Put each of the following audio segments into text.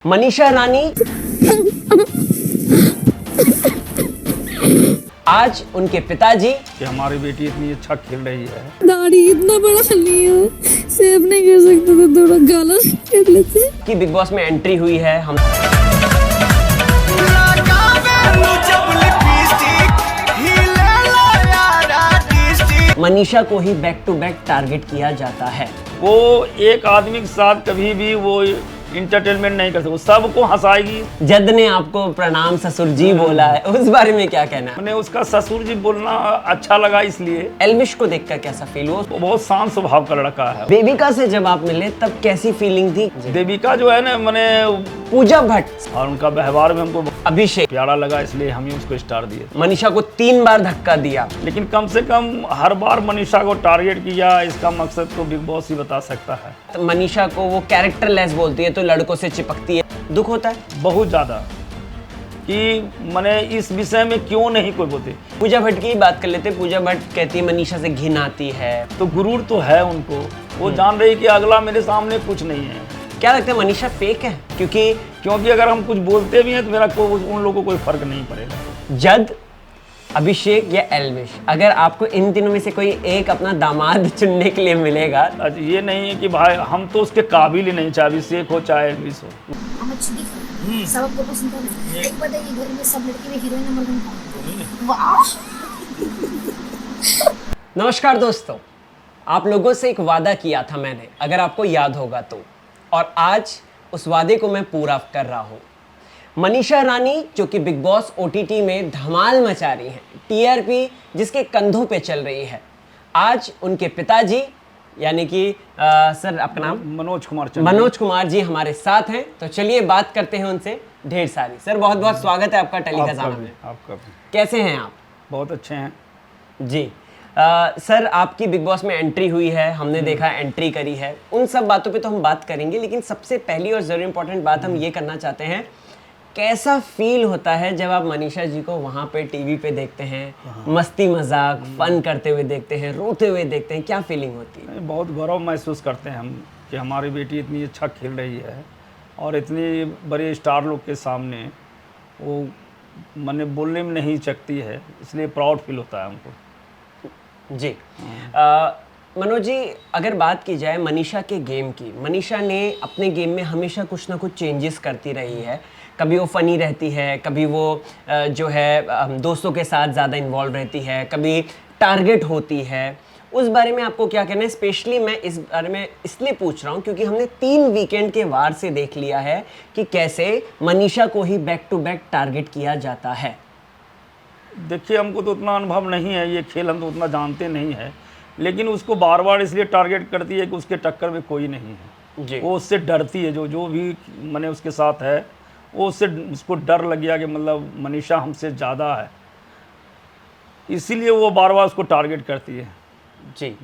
मनीषा रानी आज उनके पिताजी कि हमारी बेटी इतनी अच्छा खेल रही है। दाढ़ी इतना बड़ा नहीं है, सेव नहीं कर सकते तो थोड़ा गाला कर लेते। की बिग बॉस में एंट्री हुई है। हम मनीषा को ही बैक टू बैक टारगेट किया जाता है। वो एक आदमी के साथ कभी भी वो इंटरटेनमेंट नहीं कर सकती, सबको हंसाएगी। जद ने आपको प्रणाम ससुर जी बोला है, उस बारे में क्या कहना है? मैंने उसका ससुर जी बोलना अच्छा लगा इसलिए। एल्विश को देखकर कैसा फील हुआ? वो बहुत शांत स्वभाव का लड़का है। देविका से जब आप मिले तब कैसी फीलिंग थी? देविका जो है ना, मैंने पूजा भट्ट और उनका व्यवहार में हमको अभिषेक प्यारा लगा, इसलिए हम ही उसको स्टार दिए। मनीषा को 3 बार धक्का दिया, लेकिन कम से कम हर बार मनीषा को टारगेट किया, इसका मकसद तो बिग बॉस ही बता सकता है। तो मनीषा को वो कैरेक्टर लेस बोलती है तो लड़कों से चिपकती है, दुख होता है बहुत ज्यादा कि मैंने इस विषय में क्यों नहीं कोई बोलते। पूजा भट्ट की बात कर लेते। पूजा भट्ट कहती है मनीषा से घिन आती है। तो गुरूर तो है उनको, वो जान रही कि अगला मेरे सामने कुछ नहीं है। क्या लगता है मनीषा फेक है? क्योंकि अगर हम कुछ बोलते भी हैं तो मेरा उन लोगों को कोई फर्क नहीं पड़ेगा। जद, अभिषेक या एल्विश, अगर आपको इन तीनों में से कोई एक अपना दामाद चुनने के लिए मिलेगा? ये नहीं है कि भाई हम तो उसके काबिल ही नहीं, चाहे अभिषेक हो चाहे एल्विश हो। सब आपको पसंद है। एक बताइए, घर में सब लड़के में हीरोइन नंबर 1 वाह। नमस्कार दोस्तों, आप लोगों से एक वादा किया था मैंने, अगर आपको याद होगा तो, और आज उस वादे को मैं पूरा कर रहा हूँ। मनीषा रानी जो कि बिग बॉस ओटीटी में धमाल मचा रही हैं, टीआरपी जिसके कंधों पे चल रही है, आज उनके पिताजी यानी कि सर आपका नाम? मनोज कुमार जी हमारे साथ हैं। तो चलिए बात करते हैं उनसे ढेर सारी। सर बहुत बहुत स्वागत है आपका टेली खजाना में। आपका भी। कैसे हैं आप? बहुत अच्छे हैं जी। सर आपकी बिग बॉस में एंट्री हुई है, हमने देखा एंट्री करी है, उन सब बातों पे तो हम बात करेंगे, लेकिन सबसे पहली और जरूरी इंपॉर्टेंट बात हम ये करना चाहते हैं, कैसा फील होता है जब आप मनीषा जी को वहाँ पे टीवी पे देखते हैं, मस्ती मजाक फन करते हुए देखते हैं, रोते हुए देखते हैं, क्या फीलिंग होती है? बहुत गौरव महसूस करते हैं हम कि हमारी बेटी इतनी अच्छा खेल रही है और इतनी बड़े स्टार लोग के सामने वो मैंने बोलने में नहीं चकती है, इसलिए प्राउड फील होता है हमको। जी। मनोज जी, अगर बात की जाए मनीषा के गेम की, मनीषा ने अपने गेम में हमेशा कुछ ना कुछ चेंजेस करती रही है। कभी वो फनी रहती है, कभी वो जो है दोस्तों के साथ ज़्यादा इन्वॉल्व रहती है, कभी टारगेट होती है। उस बारे में आपको क्या कहना है? स्पेशली मैं इस बारे में इसलिए पूछ रहा हूँ क्योंकि हमने 3 वीकेंड के वार से देख लिया है कि कैसे मनीषा को ही बैक टू बैक टारगेट किया जाता है। देखिए, हमको तो उतना अनुभव नहीं है, ये खेल हम तो उतना जानते नहीं है, लेकिन उसको बार बार इसलिए टारगेट करती है कि उसके टक्कर में कोई नहीं है जी। वो उससे डरती है, जो भी मैंने उसके साथ है वो उसको डर लग गया कि मतलब मनीषा हमसे ज़्यादा है, इसीलिए वो बार बार उसको टारगेट करती है। जी।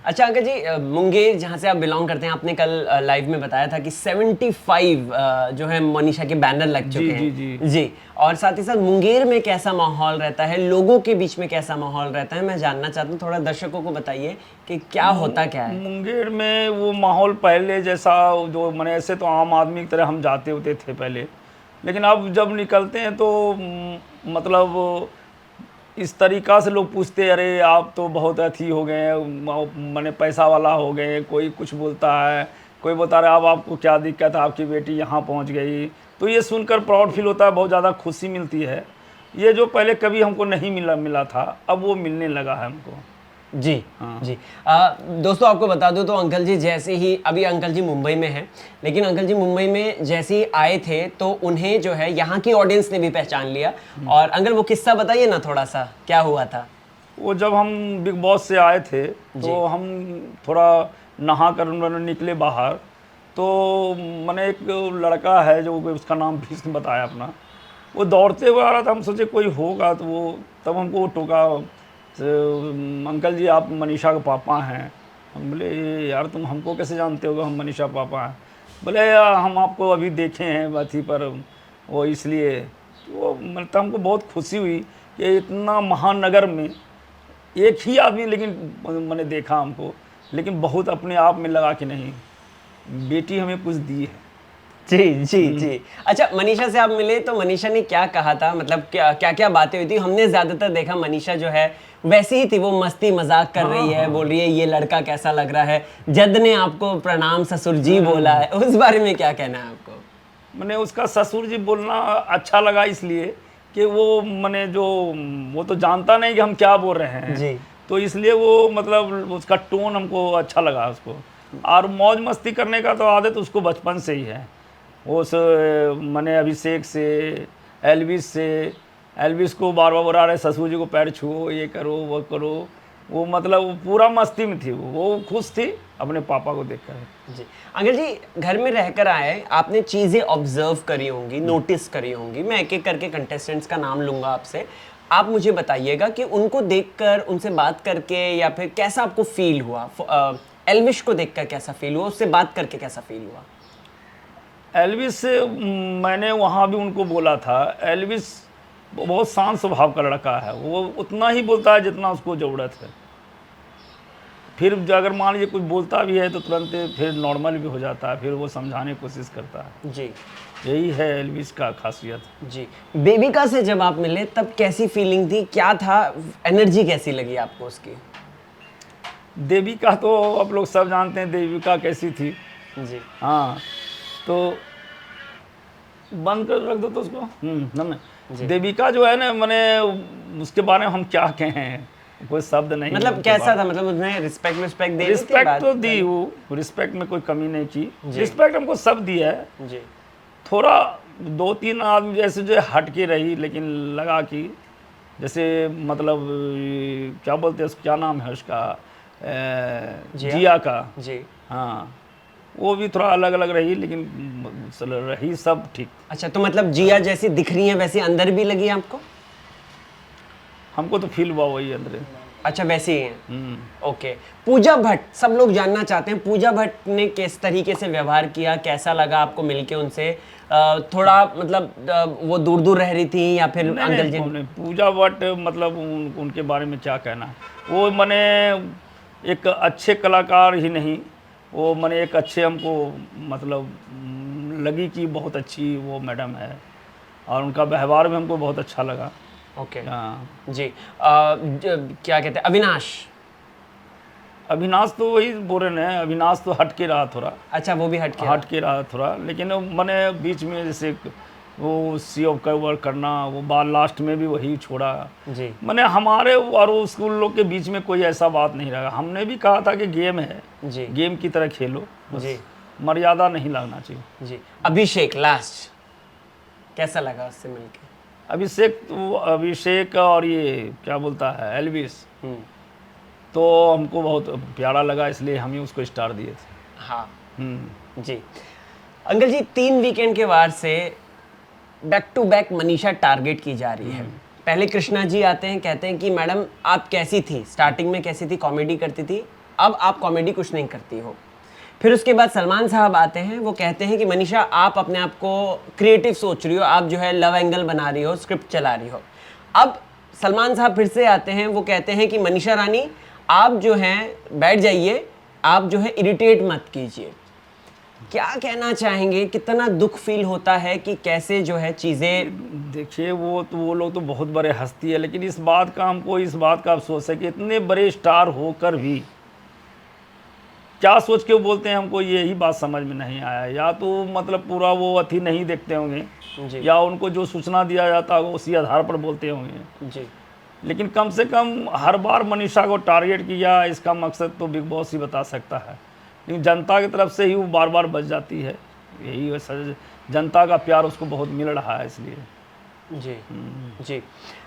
अच्छा अंकल जी, मुंगेर जहाँ से आप बिलोंग करते हैं, आपने कल लाइव में बताया था कि 75 जो है मनीषा के बैनर लग चुके हैं। जी। और साथ ही साथ मुंगेर में कैसा माहौल रहता है, लोगों के बीच में कैसा माहौल रहता है, मैं जानना चाहता हूँ। थोड़ा दर्शकों को बताइए कि क्या होता क्या है मुंगेर में। वो माहौल पहले जैसा जो मैंने, ऐसे तो आम आदमी की तरह हम जाते होते थे पहले, लेकिन अब जब निकलते हैं तो मतलब इस तरीक़ा से लोग पूछते हैं, अरे आप तो बहुत अथी हो गए हैं, मैंने पैसा वाला हो गए। कोई कुछ बोलता है, कोई बता रहा है अब आपको क्या दिक्कत है, आपकी बेटी यहाँ पहुँच गई। तो ये सुनकर प्राउड फील होता है, बहुत ज़्यादा खुशी मिलती है। ये जो पहले कभी हमको नहीं मिला था, अब वो मिलने लगा है हमको। जी। हाँ। जी। दोस्तों आपको बता दूं तो अंकल जी जैसे ही, अभी अंकल जी मुंबई में हैं, लेकिन अंकल जी मुंबई में जैसे ही आए थे तो उन्हें जो है यहाँ की ऑडियंस ने भी पहचान लिया। और अंकल वो किस्सा बताइए ना थोड़ा सा, क्या हुआ था? वो जब हम बिग बॉस से आए थे तो हम थोड़ा नहा कर निकले बाहर, तो मैंने एक लड़का है जो उसका नाम भीष्म बताया अपना, वो दौड़ते हुए आ रहा था। हम सोचे कोई होगा, तो वो तब हमको टोका, अंकल जी आप मनीषा के पापा हैं। हम बोले यार तुम हमको कैसे जानते हो? हम मनीषा पापा हैं। बोले यार हम आपको अभी देखे हैं अथी पर, वो इसलिए। वो मतलब हमको बहुत खुशी हुई कि इतना महानगर में एक ही आदमी, लेकिन मैंने देखा हमको, लेकिन बहुत अपने आप में लगा कि नहीं, बेटी हमें कुछ दी है। जी जी जी। अच्छा, मनीषा से आप मिले तो मनीषा ने क्या कहा था, मतलब क्या क्या क्या बातें हुई थी? हमने ज्यादातर देखा मनीषा जो है वैसी ही थी, वो मस्ती मजाक कर रही है, बोल रही है ये लड़का कैसा लग रहा है। जद ने आपको प्रणाम ससुर जी बोला है, उस बारे में क्या कहना है आपको? मैंने उसका ससुर जी बोलना अच्छा लगा इसलिए कि वो मैंने जो वो तो जानता नहीं कि हम क्या बोल रहे हैं जी। तो इसलिए वो मतलब उसका टोन हमको अच्छा लगा उसको। और मौज मस्ती करने का तो आदत उसको बचपन से ही है। उस मैंने अभिषेक से, एल्विस को बार बार बुला रहे ससुर जी को पैर छुओ, ये करो वो करो। वो मतलब वो पूरा मस्ती में थी, वो खुश थी अपने पापा को देखकर। जी अंकल जी, घर में रहकर आए, आपने चीज़ें ऑब्जर्व करी होंगी, नोटिस करी होंगी। मैं एक एक करके कंटेस्टेंट्स का नाम लूंगा आपसे, आप मुझे बताइएगा कि उनको देखकर, उनसे बात करके, या फिर कैसा आपको फील हुआ। एल्विश को देखकर कैसा फील हुआ, उससे बात करके कैसा फील हुआ? एल्विस से मैंने वहाँ भी उनको बोला था, एल्विस बहुत शांत स्वभाव का लड़का है। वो उतना ही बोलता है जितना उसको ज़रूरत है। फिर अगर मान लीजिए कुछ बोलता भी है तो तुरंत फिर नॉर्मल भी हो जाता है, फिर वो समझाने की कोशिश करता है। जी, यही है एल्विस का खासियत। जी। बेबिका से जब आप मिले तब कैसी फीलिंग थी, क्या था, एनर्जी कैसी लगी आपको उसकी? देविका तो आप लोग सब जानते हैं देविका कैसी थी। जी हाँ, तो बंद कर रख दो तो उसको। देविका जो है ना, मैंने उसके बारे में हम क्या कहें, कोई शब्द नहीं। मतलब कैसा था, मतलब उसने रिस्पेक्ट दे दी थी? रिस्पेक्ट तो दी, वो रिस्पेक्ट में कोई कमी नहीं की। रिस्पेक्ट हमको सब दिया है। जी थोड़ा 2-3 आदमी जैसे जो हट के रही, लेकिन लगा कि जैसे मतलब क्या बोलते हैं उसका, क्या नाम है उसका, जिया का। जी। हाँ, वो भी थोड़ा अलग अलग रही, लेकिन रही सब ठीक। अच्छा, तो मतलब जिया जैसी दिख रही है वैसी अंदर भी लगी आपको? हमको तो फील हुआ वही अंदर। अच्छा, वैसे ही हैं। ओके। पूजा भट्ट, सब लोग जानना चाहते हैं पूजा भट्ट ने किस तरीके से व्यवहार किया, कैसा लगा आपको मिलके उनसे? थोड़ा मतलब वो दूर दूर रह रही थी या फिर अंकल जी? पूजा भट्ट मतलब उनके बारे में क्या कहना। वो मैंने एक अच्छे कलाकार ही नहीं, वो मैंने एक अच्छे हमको मतलब लगी कि बहुत अच्छी वो मैडम है, और उनका व्यवहार भी हमको बहुत अच्छा लगा। ओके। हाँ जी। क्या कहते हैं, अविनाश तो वही बोल रहे हैं, अविनाश तो हट के रहा थोड़ा। अच्छा, वो भी हट के रहा थोड़ा, लेकिन मैंने बीच में जैसे वो सी ऑफ कवर करना, वो बार लास्ट में भी वही छोड़ा। जी मैंने हमारे और वो स्कूल लोग के बीच में कोई ऐसा बात नहीं रहा। हमने भी कहा था कि गेम है, जी गेम की तरह खेलो, जी मर्यादा नहीं लगना चाहिए। जी। अभिषेक लास्ट, कैसा लगा उससे मिलके? अभिषेक और ये क्या बोलता है एल्विस, तो हमको बहुत प्यारा लगा, इसलिए हम ही उसको स्टार दिए थे। हाँ जी। अंकल जी, 3 वीकेंड के वार से back to back Manisha target की जा रही है। पहले कृष्णा जी आते हैं, कहते हैं कि मैडम आप कैसी थी, स्टार्टिंग में कैसी थी, कॉमेडी करती थी, अब आप कॉमेडी कुछ नहीं करती हो। फिर उसके बाद सलमान साहब आते हैं, वो कहते हैं कि मनीषा आप अपने आप को क्रिएटिव सोच रही हो, आप जो है लव एंगल बना रही हो, स्क्रिप्ट चला रही हो। अब सलमान साहब फिर से आते हैं, वो कहते हैं कि मनीषा रानी आप जो हैं बैठ जाइए, आप जो है इरिटेट मत कीजिए। क्या कहना चाहेंगे, कितना दुख फील होता है कि कैसे जो है चीज़ें? देखिए, वो लोग तो बहुत बड़े हस्ती है, लेकिन इस बात का अफसोस है कि इतने बड़े स्टार होकर भी क्या सोच के वो बोलते हैं, हमको यही बात समझ में नहीं आया। या तो मतलब पूरा वो अथी नहीं देखते होंगे, या उनको जो सूचना दिया जाता है उसी आधार पर बोलते होंगे जी। लेकिन कम से कम हर बार मनीषा को टारगेट किया, इसका मकसद तो बिग बॉस ही बता सकता है, लेकिन जनता की तरफ से ही वो बार बार बच जाती है। यही जनता का प्यार उसको बहुत मिल रहा है, इसलिए। जी जी।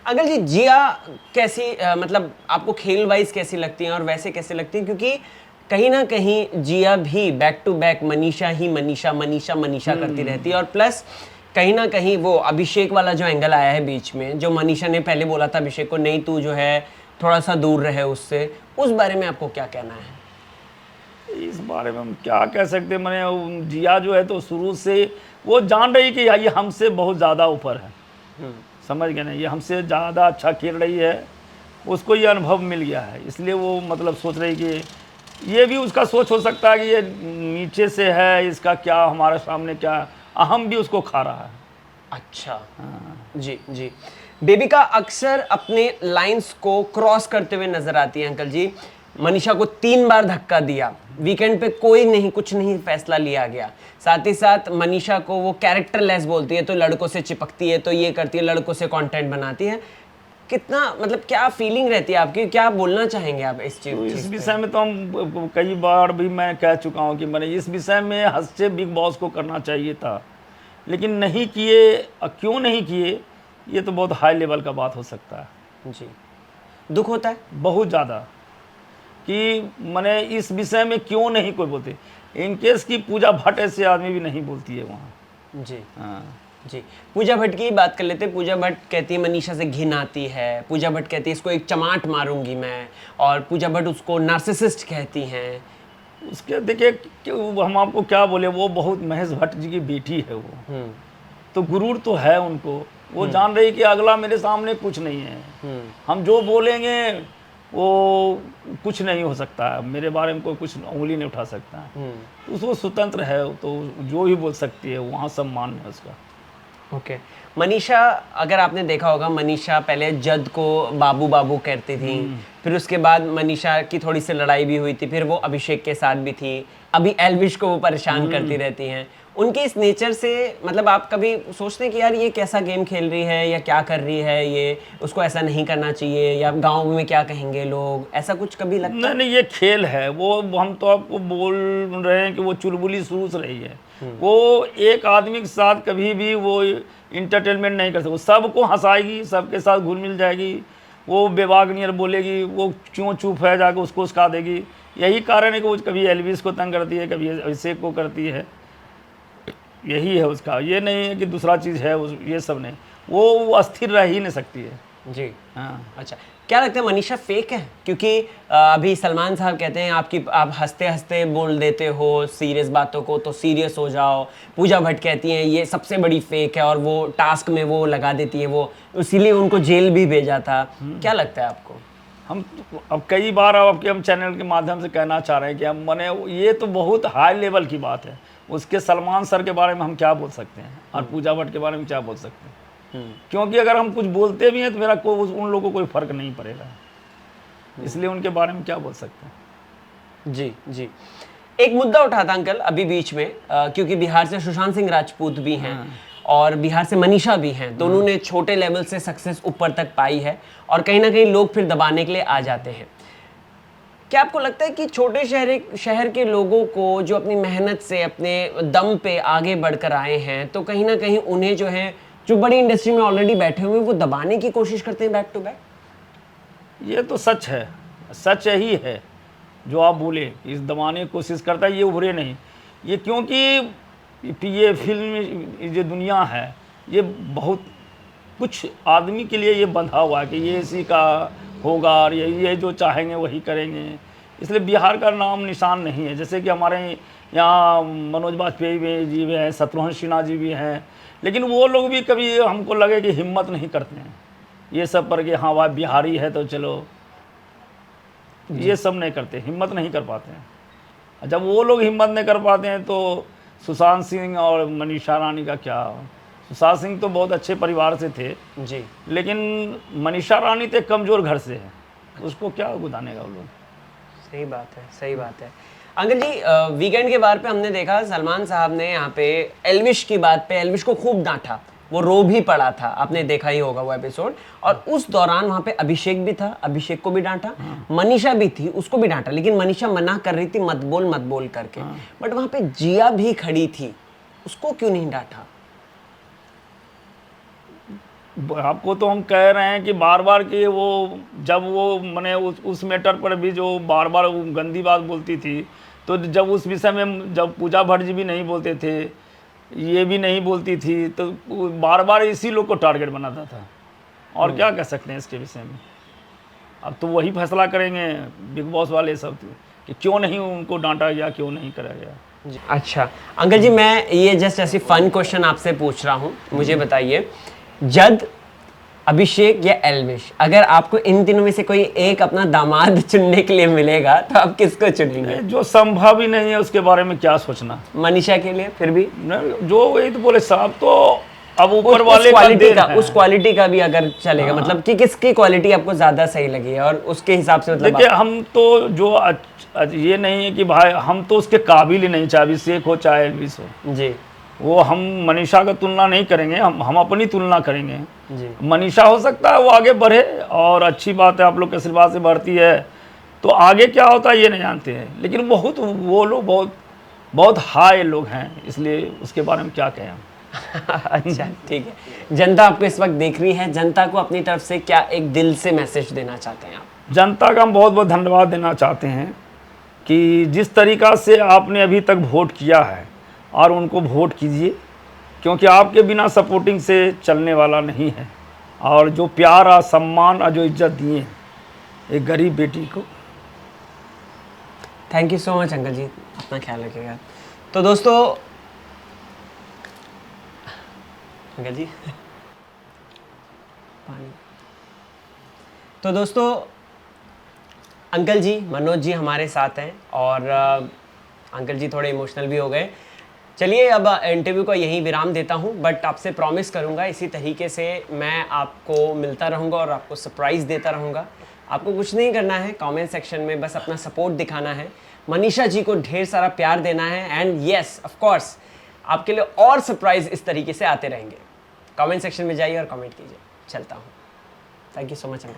अंकल जी, जिया कैसी मतलब आपको खेल वाइज कैसी लगती हैं और वैसे कैसे लगती हैं? क्योंकि कहीं ना कहीं जिया भी बैक टू बैक मनीषा ही मनीषा करती रहती है, और प्लस कहीं ना कहीं वो अभिषेक वाला जो एंगल आया है बीच में, जो मनीषा ने पहले बोला था अभिषेक को, नहीं तू जो है थोड़ा सा दूर रहे उससे, उस बारे में आपको क्या कहना है? इस बारे में हम क्या कह सकते हैं। मैंने जिया जो है तो शुरू से वो जान रही कि ये हमसे बहुत ज़्यादा ऊपर है, समझ गए ना, ये हमसे ज़्यादा अच्छा खेल रही है, उसको ये अनुभव मिल गया है, इसलिए वो मतलब सोच रही कि ये भी उसका सोच हो सकता है कि ये नीचे से है, इसका क्या हमारे सामने क्या अहम भी उसको खा रहा है। अच्छा, जी जी। बेबिका अक्सर अपने लाइंस को क्रॉस करते हुए नजर आती है अंकल जी। मनीषा को 3 बार धक्का दिया, वीकेंड पे कोई नहीं, कुछ नहीं फैसला लिया गया। साथ ही साथ मनीषा को वो कैरेक्टरलेस बोलती है, तो लड़कों से चिपकती है, तो ये करती है, लड़कों से कंटेंट बनाती है। कितना मतलब क्या फीलिंग रहती है आपकी, क्या बोलना चाहेंगे आप इस चीज तो इस पे? विषय में तो हम कई बार भी मैं कह चुका हूँ कि मैंने इस विषय में हस्तक्षेप बिग बॉस को करना चाहिए था, लेकिन नहीं किए। क्यों नहीं किए, ये तो बहुत हाई लेवल का बात हो सकता है। जी, दुख होता है बहुत ज़्यादा कि मैंने इस विषय में क्यों नहीं कोई बोलते। इनकेस की पूजा भट्ट ऐसे आदमी भी नहीं बोलती है वहाँ। जी हाँ, जी। पूजा भट्ट की बात कर लेते हैं। पूजा भट्ट कहती है मनीषा से घिन आती है, पूजा भट्ट कहती है इसको एक चमाट मारूंगी मैं, और पूजा भट्ट उसको नार्सिसिस्ट कहती हैं। उसके देखिए हम आपको क्या बोले, वो बहुत महेश भट्ट जी की बेटी है वो, तो गुरूर तो है उनको। वो जान रही कि अगला मेरे सामने कुछ नहीं है, हम जो बोलेंगे वो कुछ नहीं हो सकता है, मेरे बारे में कोई कुछ उंगली नहीं उठा सकता है। तो उसको स्वतंत्र है, तो जो भी बोल सकती है, वहाँ सम्मान है उसका। ओके। मनीषा, अगर आपने देखा होगा, मनीषा पहले जद को बाबू बाबू कहती थी, फिर उसके बाद मनीषा की थोड़ी सी लड़ाई भी हुई थी, फिर वो अभिषेक के साथ भी थी, अभी एल्विश को वो परेशान करती रहती हैं। उनके इस नेचर से मतलब आप कभी सोचते हैं कि यार ये कैसा गेम खेल रही है या क्या कर रही है, ये उसको ऐसा नहीं करना चाहिए, या गांव में क्या कहेंगे लोग, ऐसा कुछ कभी लगता है? नहीं नहीं, ये खेल है। वो हम तो आपको बोल रहे हैं कि वो चुलबुली शुरू से रही है। वो एक आदमी के साथ कभी भी वो इंटरटेनमेंट नहीं कर सकती, सबको हंसाएगी, सबके साथ घुल मिल जाएगी, वो बेबाक बोलेगी, वो क्यों चुप है जाके उसको उसका देगी। यही कारण है कि वो कभी एल्विस को तंग करती है, कभी अभिषेक को करती है, यही है उसका। ये नहीं है कि दूसरा चीज़ है, ये सब नहीं। वो अस्थिर रह ही नहीं सकती है। जी हाँ, अच्छा। क्या लगता है मनीषा फेक है? क्योंकि अभी सलमान साहब कहते हैं आप हंसते हंसते बोल देते हो सीरियस बातों को, तो सीरियस हो जाओ। पूजा भट्ट कहती हैं ये सबसे बड़ी फेक है, और वो टास्क में वो लगा देती है, वो इसीलिए उनको जेल भी भेजा था। क्या लगता है आपको? हम अब कई बार आपके हम चैनल के माध्यम से कहना चाह रहे हैं कि हम माने ये तो बहुत हाई लेवल की बात है। उसके सलमान सर के बारे में हम क्या बोल सकते हैं, और पूजा भट्ट के बारे में क्या बोल सकते हैं? क्योंकि अगर हम कुछ बोलते भी हैं तो मेरा उन लोगों को कोई फर्क नहीं पड़ेगा, इसलिए उनके बारे में क्या बोल सकते हैं। जी जी। एक मुद्दा उठा था अंकल अभी बीच में, क्योंकि बिहार से सुशांत सिंह राजपूत भी हैं और बिहार से मनीषा भी हैं, दोनों ने छोटे लेवल से सक्सेस ऊपर तक पाई है, और कहीं ना कहीं लोग फिर दबाने के लिए आ जाते हैं। क्या आपको लगता है कि छोटे शहर के लोगों को जो अपनी मेहनत से अपने दम पे आगे बढ़कर आए हैं, तो कहीं ना कहीं उन्हें जो है, जो बड़ी इंडस्ट्री में ऑलरेडी बैठे हुए हैं, वो दबाने की कोशिश करते हैं बैक टू बैक? ये तो सच है, सच यही है जो आप बोले, इस दबाने की कोशिश करता है, ये उभरे नहीं। ये क्योंकि ये फिल्म जो दुनिया है, ये बहुत कुछ आदमी के लिए ये बंधा हुआ है कि ये इसी का होगा और ये जो चाहेंगे वही करेंगे, इसलिए बिहार का नाम निशान नहीं है। जैसे कि हमारे यहाँ मनोज वाजपेयी जी भी हैं, शत्रुघ्न सिन्हा जी भी हैं, लेकिन वो लोग भी कभी हमको लगे कि हिम्मत नहीं करते हैं ये सब पर कि हाँ भाई बिहारी है तो चलो, ये सब नहीं करते, हिम्मत नहीं कर पाते हैं। जब वो लोग हिम्मत नहीं कर पाते हैं तो सुशांत सिंह और मनीषा रानी का क्या? सुशांत सिंह तो बहुत अच्छे परिवार से थे जी, लेकिन मनीषा रानी तो एक कमज़ोर घर से है, उसको क्या गुदानेगा वो लोग। सही बात है, सही बात है। अंकल जी, वीकेंड के बार पे हमने देखा सलमान साहब ने यहाँ पे एल्विश की बात पे एल्विश को खूब डांटा, वो रो भी पड़ा था, आपने देखा ही होगा वो एपिसोड। और उस दौरान वहाँ पे अभिषेक भी था, अभिषेक को भी डांटा, मनीषा भी थी, उसको भी डांटा, लेकिन मनीषा मना कर रही थी मत बोल करके। बट वहाँ पे जिया भी खड़ी थी, उसको क्यों नहीं डांटा? आपको तो हम कह रहे हैं कि बार बार कि वो जब वो मैंने उस मैटर पर भी जो बार बार वो गंदी बात बोलती थी, तो जब उस विषय में जब पूजा भट्ट जी भी नहीं बोलते थे, ये भी नहीं बोलती थी, तो बार बार इसी लोग को टारगेट बनाता था। और क्या कह सकते हैं इसके विषय में? अब तो वही फैसला करेंगे बिग बॉस वाले सब कि क्यों नहीं उनको डांटा गया, क्यों नहीं करा गया। अच्छा अंकल जी, मैं ये जस्ट ऐसी फन क्वेश्चन आपसे पूछ रहा हूँ, मुझे बताइए, जद अभिषेक या एल्विश, अगर आपको इन तीनों में से कोई एक अपना दामाद चुनने के लिए मिलेगा तो आप किसको चुनेंगे? जो संभव ही नहीं है उसके बारे में क्या सोचना। मनीषा के लिए फिर भी जो वही तो बोले साहब, तो अब ऊपर उस वाले क्वालिटी देन का है। उस क्वालिटी का भी अगर चलेगा, मतलब कि किसकी क्वालिटी आपको ज्यादा सही लगी है और उसके हिसाब से मतलब देखिए हम तो जो ये नहीं है कि भाई हम तो उसके काबिल ही नहीं, चाहे अभिषेक हो चाहे एल्विस हो, जी वो हम मनीषा का तुलना नहीं करेंगे, हम अपनी तुलना करेंगे। जी मनीषा हो सकता है वो आगे बढ़े, और अच्छी बात है आप लोग के आशीर्वाद से बढ़ती है, तो आगे क्या होता है ये नहीं जानते हैं, लेकिन बहुत वो लोग बहुत हाई लोग हैं, इसलिए उसके बारे में क्या कहें हम। अच्छा ठीक है। जनता आपको इस वक्त देख रही है, जनता को अपनी तरफ से क्या एक दिल से मैसेज देना चाहते हैं आप? जनता का हम बहुत बहुत धन्यवाद देना चाहते हैं कि जिस तरीक़ा से आपने अभी तक वोट किया है, और उनको वोट कीजिए, क्योंकि आपके बिना सपोर्टिंग से चलने वाला नहीं है। और जो प्यार और सम्मान और जो इज्जत दिए हैं एक गरीब बेटी को। Thank you so much uncle जी, अपना ख्याल रखिएगा। तो दोस्तों अंकल जी पानी। तो दोस्तों अंकल जी, मनोज जी हमारे साथ हैं, और अंकल जी थोड़े इमोशनल भी हो गए। चलिए अब इंटरव्यू को यहीं विराम देता हूं, बट आपसे प्रॉमिस करूंगा इसी तरीके से मैं आपको मिलता रहूंगा और आपको सरप्राइज़ देता रहूंगा। आपको कुछ नहीं करना है, कमेंट सेक्शन में बस अपना सपोर्ट दिखाना है, मनीषा जी को ढेर सारा प्यार देना है, एंड यस ऑफ कोर्स आपके लिए और सरप्राइज़ इस तरीके से आते रहेंगे। कमेंट सेक्शन में जाइए और कमेंट कीजिए। चलता हूँ। Thank you so much uncle.